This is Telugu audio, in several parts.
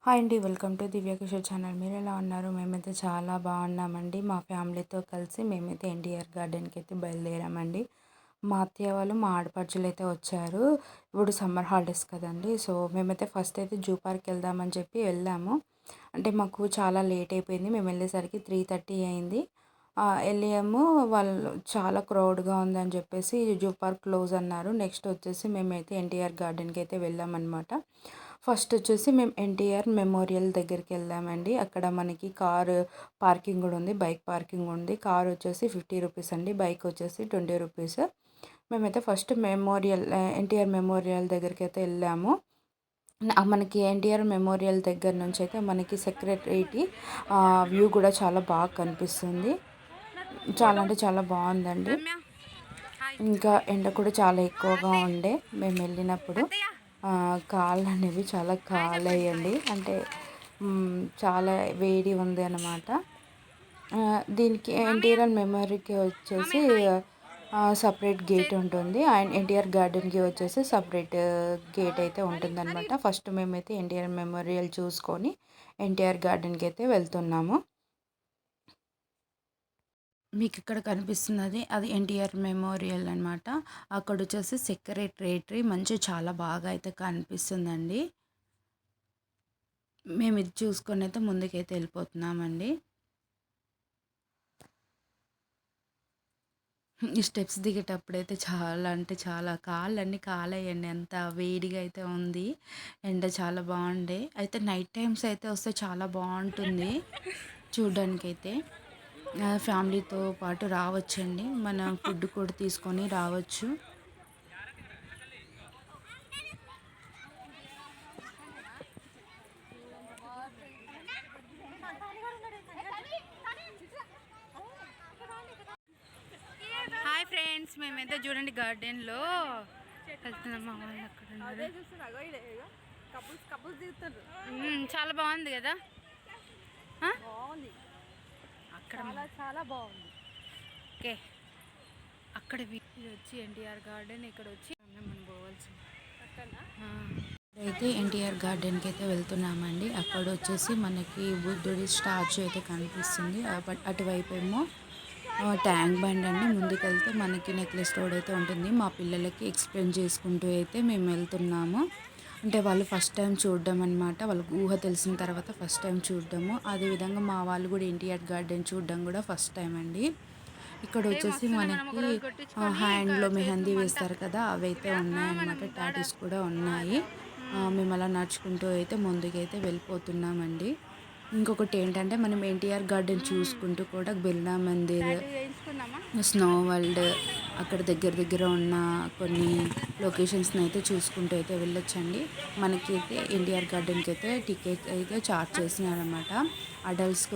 హాయ్ అండి. Welcome to Divya Kishore channel. మీరు ఎలా ఉన్నారు? మేమైతే చాలా బాగున్నామండి. మా ఫ్యామిలీతో కలిసి మేమైతే ఎన్టీఆర్ గార్డెన్కి అయితే బయలుదేరామండి. మా అత్తయ్య వాళ్ళు మా ఆడపడుచులు అయితే వచ్చారు. ఇప్పుడు సమ్మర్ హాలిడేస్ కదండి. సో మేమైతే ఫస్ట్ అయితే జూ పార్క్ వెళ్దామని చెప్పి వెళ్ళాము. అంటే మాకు చాలా లేట్ అయిపోయింది. మేము వెళ్ళేసరికి 3:30 అయింది. వెళ్ళాము. వాళ్ళు చాలా క్రౌడ్గా ఉందని చెప్పేసి జూ పార్క్ క్లోజ్ అన్నారు. నెక్స్ట్ వచ్చేసి మేమైతే ఎన్టీఆర్ గార్డెన్కి అయితే వెళ్ళామన్నమాట. ఫస్ట్ వచ్చేసి మేము ఎన్టీఆర్ మెమోరియల్ దగ్గరికి వెళ్ళామండి. అక్కడ మనకి కారు పార్కింగ్ కూడా ఉంది, బైక్ పార్కింగ్ ఉంది. కారు వచ్చేసి 50 రూపీస్ అండి, బైక్ వచ్చేసి 20 రూపీస్. మేమైతే ఫస్ట్ ఎన్టీఆర్ మెమోరియల్ దగ్గరికి అయితే వెళ్ళాము. మనకి ఎన్టీఆర్ మెమోరియల్ దగ్గర నుంచి అయితే మనకి సెక్రటరీ వ్యూ కూడా చాలా బాగా కనిపిస్తుంది. చాలా అంటే చాలా బాగుందండి. ఇంకా ఎండ కూడా చాలా ఎక్కువగా ఉండే మేము వెళ్ళినప్పుడు. కాళ్ళు అనేవి చాలా కాలయ్యండి. అంటే చాలా వేడి ఉంది అన్నమాట. దీనికి ఎన్టీఆర్ మెమరీకి వచ్చేసి సపరేట్ గేట్ ఉంటుంది. అండ్ ఎన్టీఆర్ గార్డెన్కి వచ్చేసి సపరేట్ గేట్ అయితే ఉంటుందన్నమాట. ఫస్ట్ మేమైతే ఎన్టీఆర్ మెమోరియల్ చూసుకొని ఎన్టీఆర్ గార్డెన్కి అయితే వెళ్తున్నాము. మీకు ఇక్కడ కనిపిస్తున్నది అది ఎన్టీఆర్ మెమోరియల్ అనమాట. అక్కడ వచ్చేసి సెక్రటరేటరీ మంచి చాలా బాగా అయితే కనిపిస్తుందండి. మేము ఇది చూసుకొని అయితే ముందుకైతే వెళ్ళిపోతున్నామండి. ఈ స్టెప్స్ దిగేటప్పుడైతే చాలా అంటే చాలా కాళ్ళన్నీ కాలయ్యండి. అంత వేడిగా అయితే ఉంది. ఎండ చాలా బాగుండే. అయితే నైట్ టైమ్స్ అయితే వస్తే చాలా బాగుంటుంది చూడ్డానికైతే. ఫ్యామిలీతో పాటు రావచ్చండి. మనం ఫుడ్ కూడా తీసుకొని రావచ్చు. హాయ్ ఫ్రెండ్స్, మేమైతే చూడండి గార్డెన్లో వెళ్తున్నాం. మా వాళ్ళు అక్కడ ఉన్నారు. చాలా బాగుంది కదా. అక్కడ చాలా బాగుంది. ఓకే, అక్కడ ఇది వచ్చి ఎన్టీఆర్ గార్డెన్. ఇక్కడ వచ్చి మనం పోవాల్సి అయితే ఎన్టీఆర్ గార్డెన్కి అయితే వెళ్తున్నామండి. అక్కడ వచ్చేసి మనకి బుద్ధుడి స్టాచ్యూ అయితే కనిపిస్తుంది. అటువైపు ఏమో ట్యాంక్ బండ్ అండి. ముందుకెళ్తే మనకి నెక్లెస్ రోడ్ అయితే ఉంటుంది. మా పిల్లలకి ఎక్స్ప్లెయిన్ చేసుకుంటూ అయితే మేము వెళ్తున్నాము. అంటే వాళ్ళు ఫస్ట్ టైం చూడడం అనమాట. వాళ్ళకి ఊహ తెలిసిన తర్వాత ఫస్ట్ టైం చూడడము. అదేవిధంగా మా వాళ్ళు కూడా ఎన్టీఆర్ గార్డెన్ చూడడం కూడా ఫస్ట్ టైం అండి. ఇక్కడ వచ్చేసి మనకి హ్యాండ్లో మెహందీ వేస్తారు కదా, అవి అయితే ఉన్నాయన్నమాట. టాటూస్ కూడా ఉన్నాయి. మేము అలా నడుచుకుంటూ అయితే ముందుకైతే వెళ్ళిపోతున్నామండి. ఇంకొకటి ఏంటంటే మనం ఎన్టీఆర్ గార్డెన్ చూసుకుంటూ కూడా బిర్లా మందిర్, స్నో వరల్డ్ అక్కడ దగ్గర ఉన్న కొన్ని లొకేషన్స్ని అయితే చూసుకుంటూ అయితే వెళ్ళొచ్చండి. మనకైతే ఎన్టీఆర్ గార్డెన్కి అయితే టికెట్ అయితే చార్జ్ చేసినారనమాట. అడల్ట్స్కి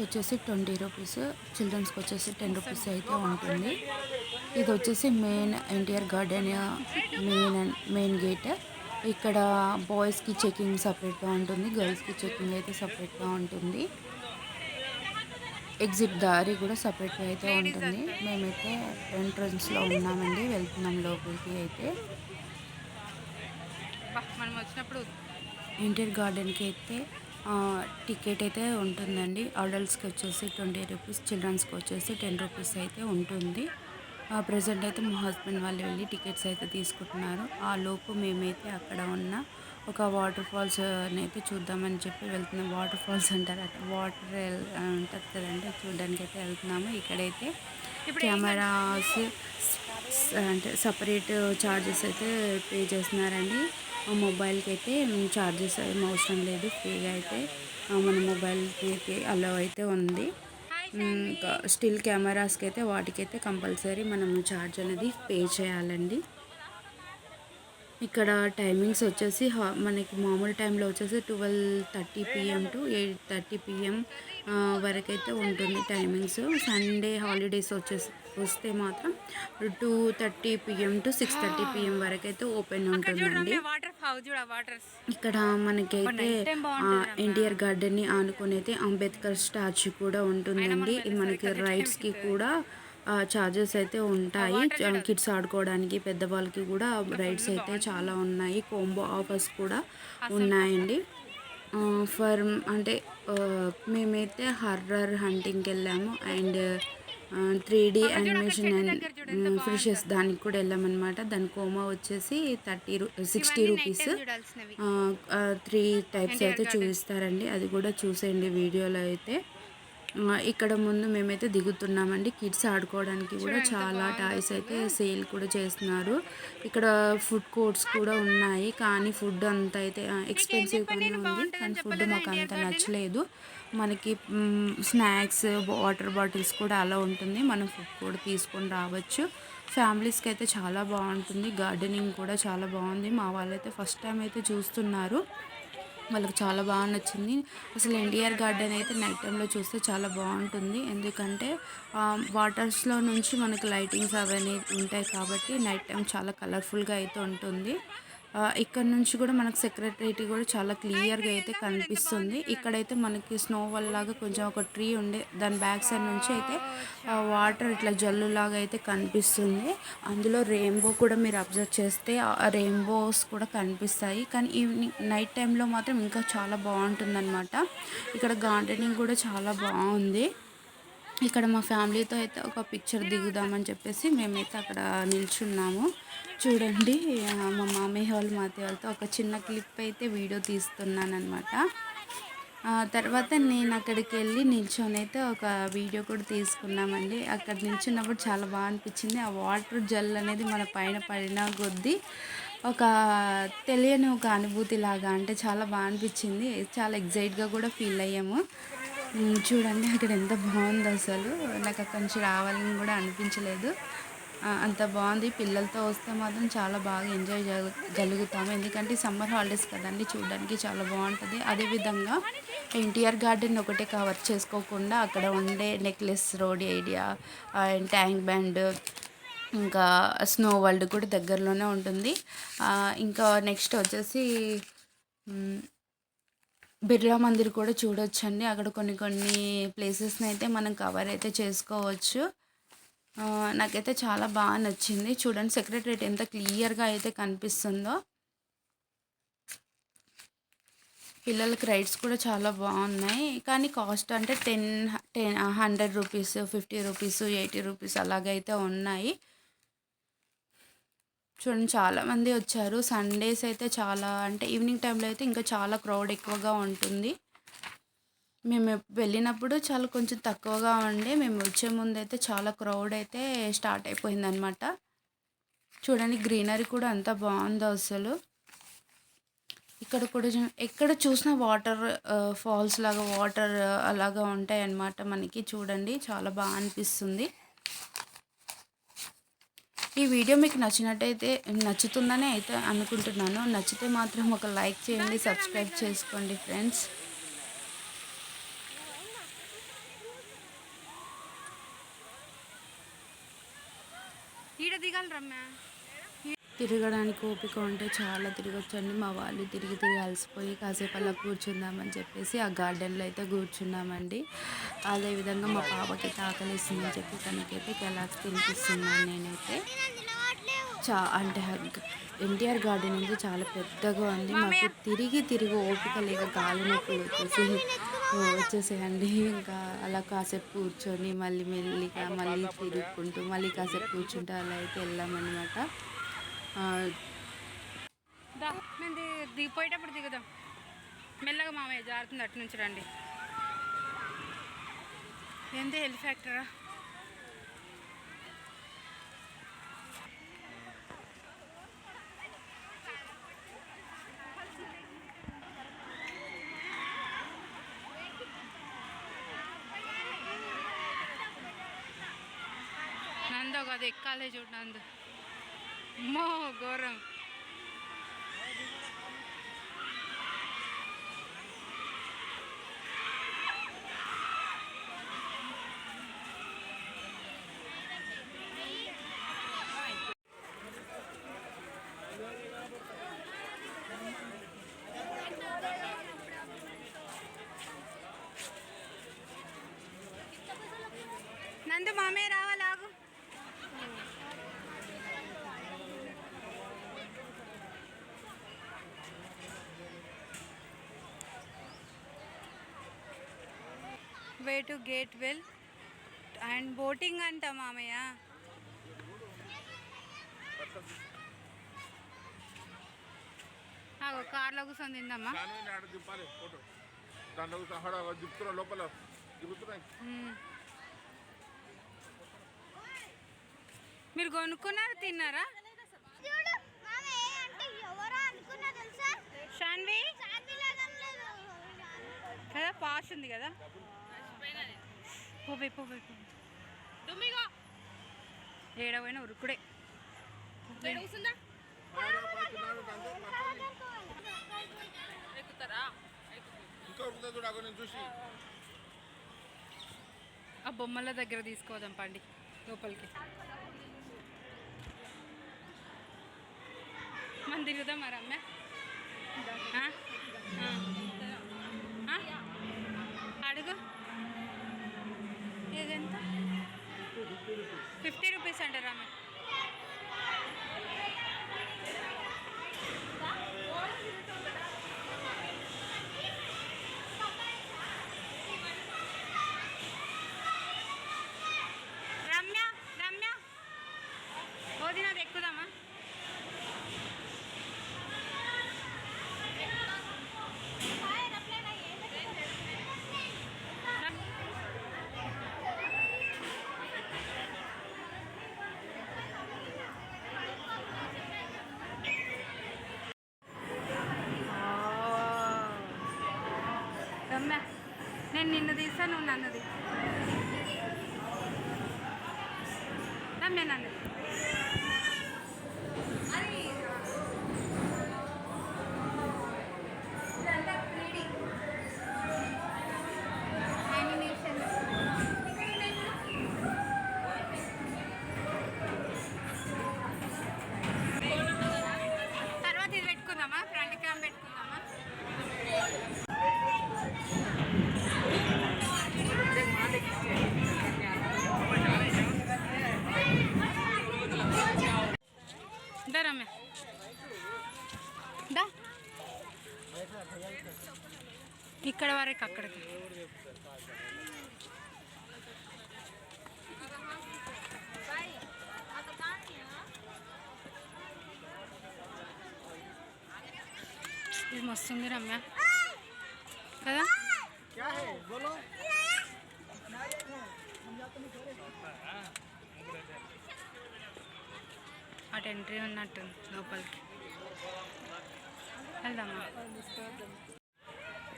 వచ్చేసి 20 రూపీస్, చిల్డ్రన్స్కి వచ్చేసి 10 రూపీస్ అయితే ఉంటుంది. ఇది వచ్చేసి main NTR garden main gate. ఇక్కడ బాయ్స్కి చెకింగ్ సపరేట్గా ఉంటుంది, గర్ల్స్కి చెకింగ్ అయితే సపరేట్గా ఉంటుంది. ఎగ్జిట్ దారి కూడా సపరేట్గా అయితే ఉంటుంది. మేమైతే ఎంట్రన్స్లో ఉన్నామండి, వెళ్తున్నాం లోపలికి. అయితే మనం వచ్చినప్పుడు ఎన్టీఆర్ గార్డెన్కి అయితే టికెట్ అయితే ఉంటుందండి. అడల్ట్స్కి వచ్చేసి 20 రూపీస్, చిల్డ్రన్స్కి వచ్చేసి 10 రూపీస్ అయితే ఉంటుంది. ప్రజెంట్ అయితే మా హస్బెండ్ వాళ్ళు వెళ్ళి టికెట్స్ అయితే తీసుకుంటున్నారు. ఆ లోపు మేమైతే అక్కడ ఉన్న ఒక వాటర్ ఫాల్స్ అయితే చూద్దామని చెప్పి వెళ్తున్నాం. వాటర్ ఫాల్స్ అంటారు, వాటర్ ఉంటుంది కదండి, చూడడానికి అయితే వెళ్తున్నాము. ఇక్కడైతే కెమెరాస్ అంటే సపరేట్ ఛార్జెస్ అయితే పే చేస్తున్నారండి. మొబైల్కి అయితే ఛార్జెస్ ఏం అవసరం లేదు, ఫ్రీగా అయితే మన మొబైల్కి అలో అయితే ఉంది. స్టిల్ కెమెరాస్కి అయితే వాటికైతే కంపల్సరీ మనం ఛార్జ్ అనేది పే చేయాలండి. ఇక్కడ టైమింగ్స్ వచ్చేసి మనకి మామూలు టైంలో వచ్చేసి 12:30 PM టు 8:30 PM వరకైతే ఉంటుంది టైమింగ్స్. సండే హాలిడేస్ వస్తే మాత్రం 2:30 PM టు 6:30 PM వరకైతే ఓపెన్ ఉంటుందండి. ఇక్కడ మనకైతే ఎన్టీఆర్ గార్డెన్ని ఆనుకొని అయితే అంబేద్కర్ స్టాచ్యూ కూడా ఉంటుందండి. మనకి రైడ్స్కి కూడా ఛార్జెస్ అయితే ఉంటాయి. కిడ్స్ ఆడుకోవడానికి, పెద్దవాళ్ళకి కూడా రైడ్స్ అయితే చాలా ఉన్నాయి. కాంబో ఆఫర్స్ కూడా ఉన్నాయండి. ఫర్ అంటే మేమైతే హర్రర్ హంటింగ్కి వెళ్ళాము and 3D animation and fishes దానికి కూడా వెళ్ళామన్నమాట. దాని కోమా వచ్చేసి 60 రూపీస్. 3 టైప్స్ అయితే చూపిస్తారండి, అది కూడా చూసేయండి వీడియోలో అయితే. ఇక్కడ ముందు మేమైతే దిగుతున్నామండి. కిడ్స్ ఆడుకోవడానికి కూడా చాలా టాయ్స్ అయితే సేల్ కూడా చేస్తున్నారు. ఇక్కడ ఫుడ్ కోర్ట్స్ కూడా ఉన్నాయి, కానీ ఫుడ్ అంత అయితే ఎక్స్పెన్సివ్గానే ఉంది. కానీ ఫుడ్ మాకు అంత నచ్చలేదు. మనకి స్నాక్స్, వాటర్ బాటిల్స్ కూడా అలా ఉంటుంది, మనం ఫుడ్ కూడా తీసుకొని రావచ్చు. ఫ్యామిలీస్కి అయితే చాలా బాగుంటుంది. గార్డెనింగ్ కూడా చాలా బాగుంది. మా వాళ్ళైతే ఫస్ట్ టైం అయితే చూస్తున్నారు, వాళ్ళకి చాలా బాగా నచ్చింది. అసలు ఎన్టీఆర్ గార్డెన్ అయితే నైట్ టైంలో చూస్తే చాలా బాగుంటుంది, ఎందుకంటే వాటర్స్లో నుంచి మనకు లైటింగ్స్ అవన్నీ ఉంటాయి కాబట్టి నైట్ టైం చాలా కలర్ఫుల్గా అయితే ఉంటుంది. ఇక్కడ నుంచి కూడా మనకు సెక్రటరేట్ కూడా చాలా క్లియర్గా అయితే కనిపిస్తుంది. ఇక్కడైతే మనకి స్నో వల్ లాగా కొంచెం ఒక ట్రీ ఉండే దాని బ్యాక్ సైడ్ నుంచి అయితే వాటర్ ఇట్లా జల్లులాగా అయితే కనిపిస్తుంది. అందులో రెయిన్బో కూడా మీరు అబ్జర్వ్ చేస్తే ఆ రెయిన్బోస్ కూడా కనిపిస్తాయి. కానీ ఈవినింగ్ నైట్ టైంలో మాత్రం ఇంకా చాలా బాగుంటుందన్నమాట. ఇక్కడ గార్డెనింగ్ కూడా చాలా బాగుంది. ఇక్కడ మా ఫ్యామిలీతో అయితే ఒక పిక్చర్ దిగుదామని చెప్పేసి మేమైతే అక్కడ నిల్చున్నాము. చూడండి, మా మామయ్య వాళ్ళు మా అత్తయ్య వాళ్ళతో ఒక చిన్న క్లిప్ అయితే వీడియో తీస్తున్నాను అనమాట. తర్వాత నేను అక్కడికి వెళ్ళి నిల్చొని అయితే ఒక వీడియో కూడా తీసుకున్నామండి. అక్కడ నిల్చున్నప్పుడు చాలా బాగా అనిపించింది. ఆ వాటర్ జల్ అనేది మన పైన పడిన కొద్దీ ఒక తెలియని ఒక అనుభూతి లాగా, అంటే చాలా బాగా అనిపించింది. చాలా ఎగ్జైట్గా కూడా ఫీల్ అయ్యాము. చూడండి అక్కడ ఎంత బాగుందో, అసలు నాకు అక్కడి నుంచి రావాలని కూడా అనిపించలేదు, అంత బాగుంది. పిల్లలతో వస్తే మాత్రం చాలా బాగా ఎంజాయ్ జరుగుతాము, ఎందుకంటే సమ్మర్ హాలిడేస్ కదండి, చూడడానికి చాలా బాగుంటుంది. అదేవిధంగా ఎన్టీఆర్ గార్డెన్ ఒకటే కవర్ చేసుకోకుండా అక్కడ ఉండే necklace road area and tank bund, ఇంకా స్నో వరల్డ్ కూడా దగ్గరలోనే ఉంటుంది. ఇంకా నెక్స్ట్ వచ్చేసి బిర్లా మందిర్ కూడా చూడొచ్చండి. అక్కడ కొన్ని కొన్ని ప్లేసెస్ని అయితే మనం కవర్ అయితే చేసుకోవచ్చు. నాకైతే చాలా బాగా నచ్చింది. చూడండి సెక్రటరేట్ ఎంత క్లియర్గా అయితే కనిపిస్తుందో. పిల్లలకి రైడ్స్ కూడా చాలా బాగున్నాయి, కానీ కాస్ట్ అంటే 100 రూపీస్, 50 రూపీస్, 80 రూపీస్ అలాగైతే ఉన్నాయి. చూడండి చాలామంది వచ్చారు. సండేస్ అయితే చాలా, అంటే ఈవినింగ్ టైంలో అయితే ఇంకా చాలా క్రౌడ్ ఎక్కువగా ఉంటుంది. మేము వెళ్ళినప్పుడు చాలా కొంచెం తక్కువగా ఉండే, మేము వచ్చే ముందు అయితే చాలా క్రౌడ్ అయితే స్టార్ట్ అయిపోయిందనమాట. చూడండి గ్రీనరీ కూడా అంత బాగుందో అసలు. ఇక్కడ కూడా ఎక్కడ చూసినా వాటర్ ఫాల్స్ లాగా వాటర్ అలాగా ఉంటాయి అన్నమాట మనకి. చూడండి చాలా బాగా అనిపిస్తుంది. ఈ వీడియో మీకు నచ్చుతుందని అయితే అనుకుంటున్నాను. నచ్చితే మాత్రం ఒక లైక్ చేయండి, సబ్స్క్రైబ్ చేసుకోండి ఫ్రెండ్స్. తిరగడానికి ఓపిక ఉంటే చాలా తిరగొచ్చండి. మా వాళ్ళు తిరిగి అలసిపోయి కాసేపు అలా కూర్చుందామని చెప్పేసి ఆ గార్డెన్లో అయితే కూర్చున్నామండి. అదేవిధంగా మా పాపకి ఆకలిస్తుందని చెప్పి తనకైతే కెలాక్స్ తినిపిస్తున్నాను నేనైతే. అంటే ఎన్టీఆర్ గార్డెన్ అయితే చాలా పెద్దగా ఉంది. మాకు తిరిగి ఓపిక లేక గాలి నొప్పులు వచ్చేసేయండి. ఇంకా అలా కాసేపు కూర్చొని మళ్ళీ మెల్లిగా మళ్ళీ తిరుగుకుంటూ మళ్ళీ కాసేపు కూర్చుంటూ అలా అయితే వెళ్ళామన్నమాట. దిగిపోయేటప్పుడు దిగుదాం మెల్లగా, మామయ్య జారుతుంది, అటు నుంచి రండి. ఏంటి హెల్ ఫ్యాక్టరా? నందో కాదు, ఎక్కాలే చూడు నందు. అమ్మో ఘోరం. నందు మామే రావాలాగు. Way to gate well and boating అంట మామయ్య. కార్లో కూర్చొని తిందమ్మా. లోపల మీరు కొనుక్కున్నారు తిన్నారా? షాన్వి కదా పాస్ ఉంది కదా. పోయి ఏడవైనా ఉరుకుడే. ఆ బొమ్మల దగ్గర తీసుకోదాం పండి లోపలికి. మనం తిరుగుదాం మరి అమ్మ. అడుగు ఇదెంత? 50 రూపీస్ అంటారా అమ్మ? రమ్య రమ్య వదినది ఎక్కుదామా? రమ్య నేను నిన్ను తీస్తాను, నువ్వు నన్నది. రమ్య నన్నది. తర్వాత ఇది పెట్టుకుందామా? ఫ్రంట్ క్యామ్ పెట్టుకుందామా? రమ్య దా ఇక్కడ వరకు అక్కడికి. ఇది మస్తుంది రమ్య కదా. అటు ఎంట్రీ ఉన్నట్టు లోపలికి వెళ్దామా?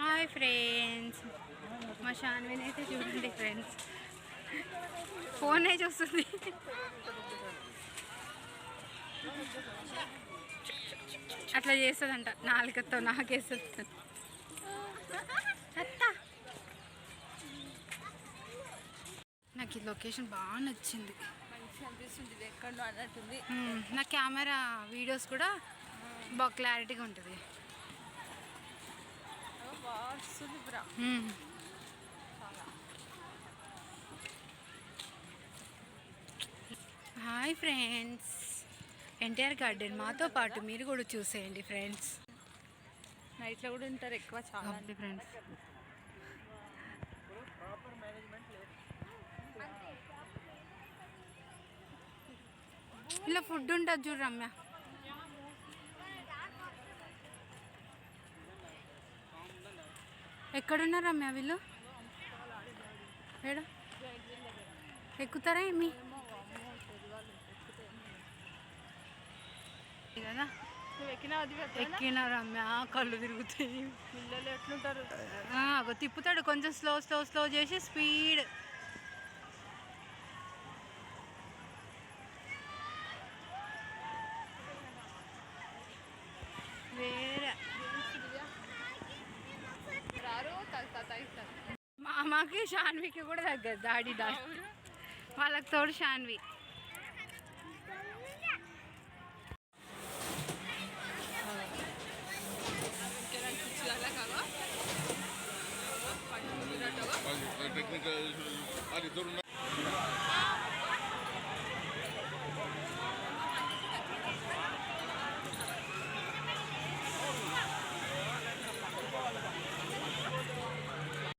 హాయ్ ఫ్రెండ్స్, మా షాన్విని అయితే చూడండి ఫ్రెండ్స్, ఫోనే చూస్తుంది. అట్లా చేస్తుందంట నాలుకతో నాకేస్తుంది. నాకు ఈ లొకేషన్ బాగా నచ్చింది, మంచిగా అనిపిస్తుంది, ఎక్కడో అన్నట్టుంది. నా కెమెరా వీడియోస్ కూడా బాగా క్లారిటీగా ఉంటుంది. హాయ్ ఫ్రెండ్స్, ఎన్టీఆర్ గార్డెన్ మాతో పాటు మీరు కూడా చూసేయండి ఫ్రెండ్స్. నైట్లో కూడా ఉంటారు ఎక్కువ చాలా ఫ్రెండ్స్. ఇలా ఫుడ్ ఉంటుంది చూడు రమ్య. ఎక్కడున్నారు రమ్య వీళ్ళు? ఏడా ఎక్కుతారా ఏమి కదా? ఎక్కినా రమ్య, కళ్ళు తిరుగుతాయి. పిల్లలు ఎట్లుంటారు? తిప్పుతాడు కొంచెం స్లో స్లో స్లో చేసి స్పీడ్. వేరే మామకి షాన్వికి కూడా తగ్గదు దాడి వాళ్ళకి తోడు షాన్వి. టెక్నికల్